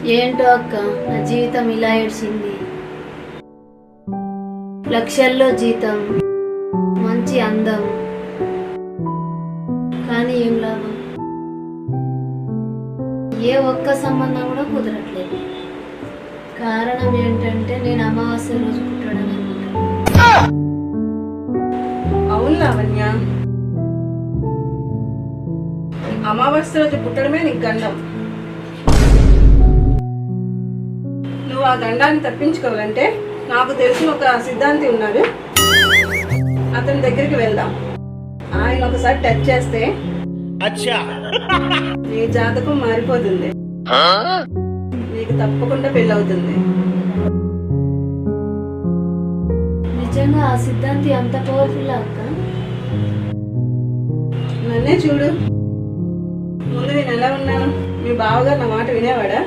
ఏంటో అక్క, నా జీవితం ఇలా ఏడ్చింది. లక్షల్లో జీతం, మంచి అందం, కానీ ఏం లాభం? ఏ ఒక్క సంబంధం కూడా కుదరట్లేదు. కారణం ఏంటంటే నేను అమావాస్య రోజు పుట్టడం అనుకుంటా. అవును లావణ్య, అమావాస్య రోజు పుట్టడమే నీకు గండం. నువ్వు ఆ గండాన్ని తప్పించుకోవాలంటే నాకు తెలిసిన ఒక సిద్ధాంతి ఉన్నారు, అతని దగ్గరికి వెళ్దాం. ఆయన ఒకసారి టచ్ చేస్తే నీ జాతకం మారిపోతుంది, నీకు తప్పకుండా పెళ్ళి అవుతుంది. నిజంగా ఆ సిద్ధాంతి అంత పవర్ఫుల్ అక్క? నన్నే చూడు, ముందు నేను ఎలా ఉన్నాను? మీ బావగారు నా మాట వినేవాడా?